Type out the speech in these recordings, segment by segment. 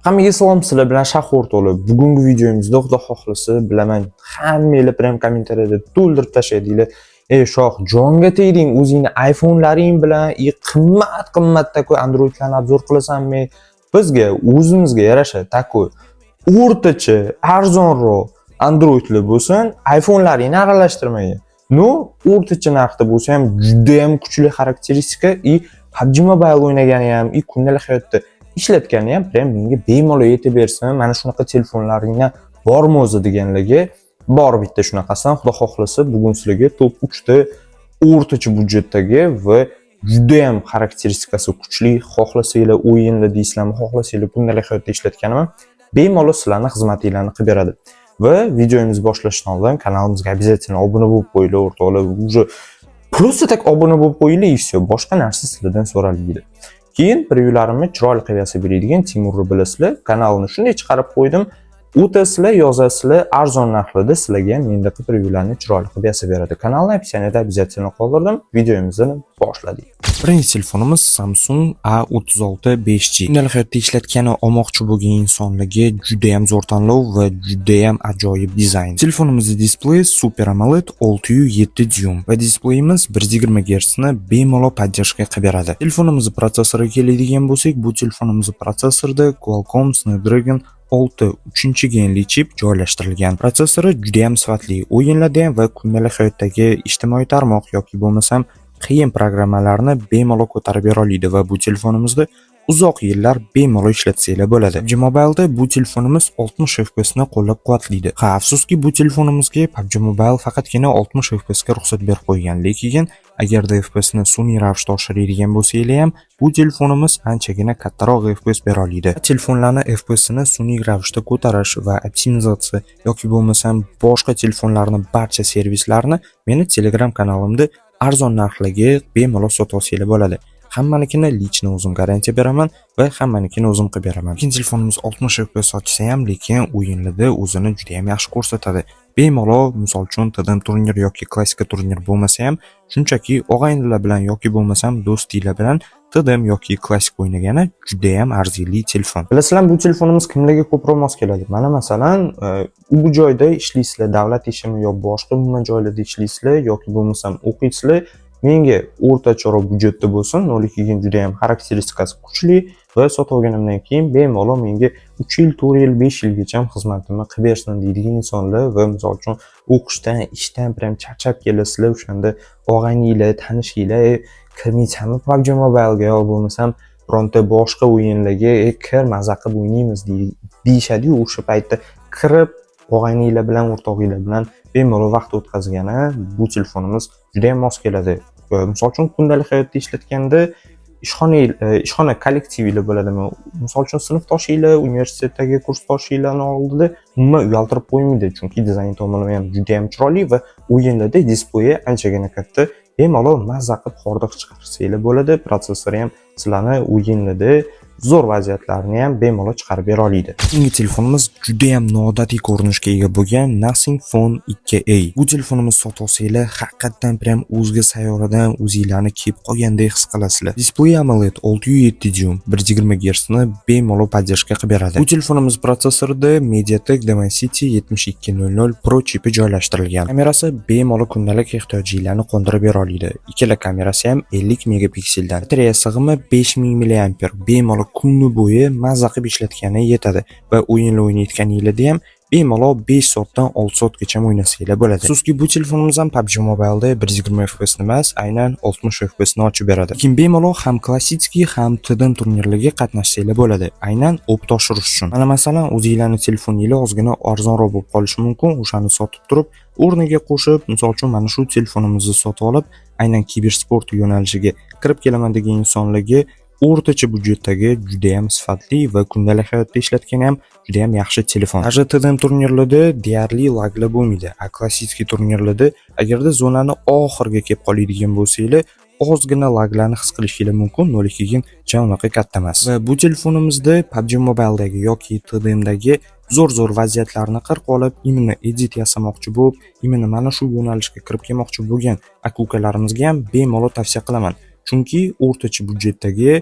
Hammaga salom, sizlar bilan Shahur to'la. Bugungi videomizda xudo xohlasa bilaman, hammanglar bilan kommentariyada to'ldirib tashlaydilar. Ey Shoh, jonga tegding, o'zingni iPhone'laring bilan qimmat-qimmatda Androidlarni obzor qilasanmi? Bizga o'zimizga yarasha takoy o'rtacha, arzonroq Androidlar bo'lsin, iPhone'laringni aralashtirmagan. No, o'rtacha narxda bo'lsa ham juda ham kuchli xarakteristika PUBG Mobile o'ynagani ham, kundalik hayotda ishlatgani ham prям menga bemalol yetib bersin. Mana shunaqa telefonlaringdan bormi o'zi deganlarga bor bitta shunaqasidan. Xudo xohlasa bugun sizlarga top 3 ta o'rtacha budjetdagi va juda ham xarakteristikasi kuchli, xohlasanglar o'yinlar deysizlarmi, xohlasanglar kundalik hayotda ishlatganim bemalol sizlarning xizmatinglarni qilib beradi. Va videomizni boshlashdan oldin kanalimizga обязательно obuna bo'lib qo'yinglar o'rtoqlar. Уже просто tak obuna bo'lib qo'yinglar и все. Boshqa narsa sizlardan so'ralmaydi. Keyin prevyularimni chiroyli qilib yasab beradigan Timurni bilasizlar. Kanalni shunday chiqarib qo'ydim. O'tasizlar, yozasizlar, arzon narxlarda sizlarga ham mendaqa prevyularni chiroyli qilib yasab beradi. Kanalni opsiyasida обязательно qoldirdim. Videomizni boshladik. Birinchi telefonimiz Samsung A36 5G. Kundalik hayotda ishlatgani olmoqchi bo'lgan insonlarga juda ham zo'r tanlov va juda ham ajoyib dizayn. Telefonimizning displeyi Super AMOLED 6.7 dyum va displeyimiz 120 Hz ni bemalol podдержка qilib beradi. Telefonimizning protsessoriga keladigan bo'lsak, bu telefonimizning prosessorida Qualcomm Snapdragon 6 3-genli chip joylashtirilgan. Protsessori juda ham sifatli. O'yinlarda ham va kundalik hayotdagi ijtimoiy tarmoq yoki bo'lmasam qiyin programmalarni bemalol ko'tarib bera oladi va bu telefonimizda uzoq yillar bemalol ishlatsanglar bo'ladi. PUBG Mobile'da bu telefonimiz 60 FPS ni qo'llab-quvvatlaydi. Ha, afsuski bu telefonimizga PUBG Mobile faqatgina 60 FPS ga ruxsat berib qo'ygan, lekin agarda FPS ni sun'iy ravishda oshiradigan bo'lsanglar ham bu telefonimiz anchagina kattaroq FPS bera oladi. Telefonlarni FPS ni sun'iy ravishda ko'tarish va optimizatsiya yoki bo'lmasam boshqa telefonlarning barcha servislarini meni Telegram kanalimda arzon narxlarga bemalol sotib olsanglar bo'ladi. Hammanikini lichni o'zim garantiya beraman va hammanikini o'zim qilib beraman. Ikkinchi telefonimiz 60 FPS ochsa ham, lekin o'yinlarda o'zini juda ham yaxshi ko'rsatadi. Bemalol, misol uchun TDM turnir yoki klassika turnir bo'lmasa ham, shunchaki og'aynilar bilan yoki bo'lmasam do'stinglar bilan TDM yoki klassik o'ynagani juda ham arzirli telefon. Bilasizlar, bu telefonimiz kimlarga ko'proq mos keladi? Mana masalan, u joyda ishlaysizlar, davlat ishimi yoki boshqa umuman joylarda ishlaysizlar yoki bo'lmasam o'qiysizlar. Menga o'rtacharoq budjetda bo'lsin, 0.2 juda ham xarakteristikasi kuchli va sotib olganimdan keyin bemalol menga 3 yil, 4 yil, 5 yilgacha xizmatimni qilib bersin deydigan insonlar va misol uchun o'qishdan, ishdan prям charchab kelasizlar, o'shanda og'ayninglar, tanishinglar, kirmaysanmi PUBG Mobile'ga yoki bo'lmasam bironta boshqa o'yinlarga kir maza qilib o'ynaymiz deyishadi-yu, o'sha paytda kirib og'ayninglar bilan, o'rtog'inglar bilan bemalol vaqt o'tkazgani bu telefonimiz juda ham mos keladi. Misol uchun kundalik hayotda ishlatganda ishxona kollektivinglar bo'ladimi? Misol uchun sinfdoshinglar, universitetdagi kursdoshinglarning oldida umuman uyaltirib qo'ymaydi, chunki dizayn tomoni ham juda ham chiroyli va o'yinlarda displeyi anchagina katta. Bemalol mazza qilib hordiq chiqarsanglar bo'ladi. Protsessori ham sizlarni o'yinlarda zo'r vaziyatlarni ham bemalol chiqarib bera oladi. Keyingi telefonimiz juda ham noodatiy ko'rinishga ega bo'lgan Nothing Phone 2A. Bu telefonimiz sotib olsanglar, haqiqatan prям o'zga sayyoradan o'zinglarni kelib qolgandek his qilasizlar. Displey AMOLED 6.7 dyum, 120 Hz ni bemalol podдержка qilib beradi. Bu telefonimiz protsessorida MediaTek Dimensity 7200 Pro chipi joylashtirilgan. Kamerasi bemalol kundalik ehtiyojinglarni qondirib bera oladi. Ikkala kamerasi ham 50 megapikseldan. Batareyasi sig'imi 5000 mAh. Bemalol kunni bo'yi mazza qilib ishlatgani yetadi va o'yinlar o'ynayotganingizda ham bemalol 5 soatdan 6 soatgacha o'ynasanglar bo'ladi. Afsuski bu telefonimiz ham PUBG Mobile'da 120 FPS emas, aynan 60 FPS ni ochib beradi. Lekin bemalol ham klassik ham TDM turnirlarga qatnashsanglar bo'ladi, aynan o'q toshirish uchun. Mana masalan, o'zingizlarning telefoningizlar ozgina arzonroq bo'lib qolishi mumkin, o'shani sotib turib, o'rniga qo'shib, misol uchun mana shu telefonimizni sotib olib, aynan kibersport yo'nalishiga kirib kelaman degan insonlarga o'rtacha budjetdagi juda ham sifatli va kundalik hayotda ishlatgani ham juda ham yaxshi telefon. Hozir TDM turnirlarda deyarli laglar bo'lmaydi. Klassik turnirlarda agarda zonani oxirga kelib qoladigan bo'lsanglar, ozgina laglarni his qilishingiz mumkin, 0.2 unaqa katta emas. Va bu telefonimizda PUBG Mobile'dagi yoki TDMdagi zo'r vaziyatlarni qirib olib, imini edit yasamoqchi bo'lib, imini mana shu yo'nalishga kirib kelmoqchi bo'lgan aka-ukalarimizga ham bemalol tavsiya qilaman. Chunki o'rtacha budjetdagi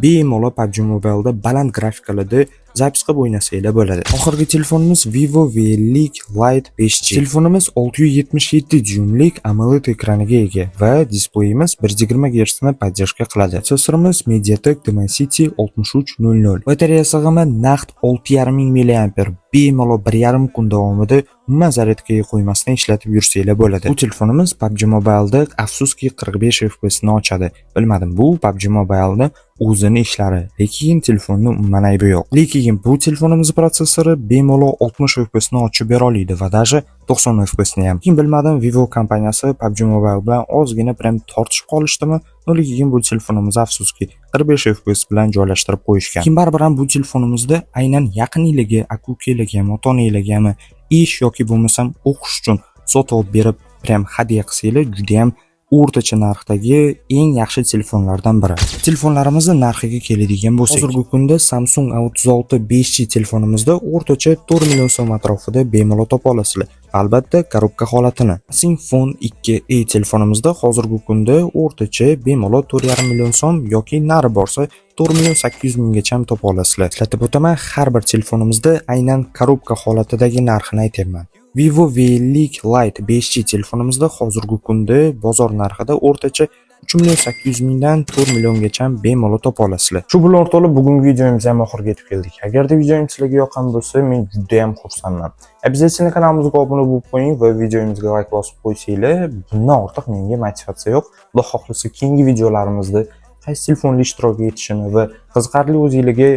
bemalol PUBG Mobile'da baland grafikalarda zapis qilib o'ynasanglar bo'ladi. Oxirgi telefonimiz Vivo V50 Lite 5G. Telefonimiz 677 dyuymlik AMOLED ekraniga ega va displeyimiz 120 Hz ni podдержка qiladi. Protsessorimiz MediaTek Dimensity 6300. Batareya sig'imi naqd 6500 mAh. Bemalol 1,5 kun davomida umuman zaryadkaga qo'ymasdan ishlatib yursanglar bo'ladi. Bu telefonimiz PUBG Mobile'da afsuski 45 FPS ni ochadi. Bilmadim, bu PUBG Mobile'da o'zini ishlari, lekin telefonning umuman aybi yo'q. Lekin bu telefonimiz protsessori bemalol 60 FPS ni ochib bera oladi va даже 90 FPS ni ham. Lekin bilmadim, Vivo kompaniyasi PUBG Mobile bilan ozgina prям tortishib qolishdimi? Lekin bu telefonimiz afsuski 45 FPS bilan joylashtirib qo'yishgan. Lekin baribir ham bu telefonimizda aynan yaqinligi, aka-ukalarga, ota-onalarga ish yoki bo'lmasam o'qish uchun sotib olib berib, prям hadya qilsanglar, juda ham o'rtacha narxdagi eng yaxshi telefonlardan biri. Telefonlarimizning narxiga keladigan bo'lsak, hozirgi kunda Samsung A36 5G telefonimizda o'rtacha 4 million so'm atrofida bemalol topa olasizlar. Albatta, korobka holatini. Zenfone 2e telefonimizda hozirgi kunda o'rtacha bemalol 4,5 million so'm yoki nari borsa 4 million 800 minggacha ham topa olasizlar. Eslatib o'taman, har bir telefonimizda aynan korobka holatidagi narxini aytyapman. Vivo V50 Lite 5G telefonimizda hozirgi kunda bozor narxida o'rtacha 3 million 800 mingdan 4 milliongacha bemalol topa olasizlar. Shu bilan o'rtoqlar, bugungi videomiz ham oxiriga yetib keldik. Agarda videomiz sizlarga yoqqan bo'lsa, men juda ham xursandman. Obязательно kanalimizga obuna bo'lib qo'ying va videomizga like bosib qo'ysanglar, bundan ortiq menga motivatsiya yo'q. Xudo xohlasa keyingi videolarimizda qaysi telefonda ishtirok etishini va qiziqarli o'zingizga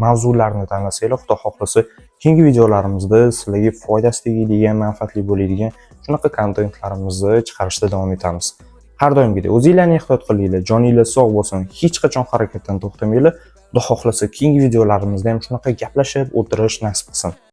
mavzularni tanlasanglar, xudo xohlasa keyingi videolarimizda sizlarga foydasi tegadigan, manfaatli bo'ladigan shunaqa kontentlarimizni chiqarishda davom etamiz. Har doimgidek o'zingizlarni ehtiyot qilinglar, joninglar sog' bo'lsin, hech qachon harakatdan to'xtamanglar. Xudo xohlasa keyingi videolarimizda ham shunaqa gaplashib o'tirish nasib qilsin.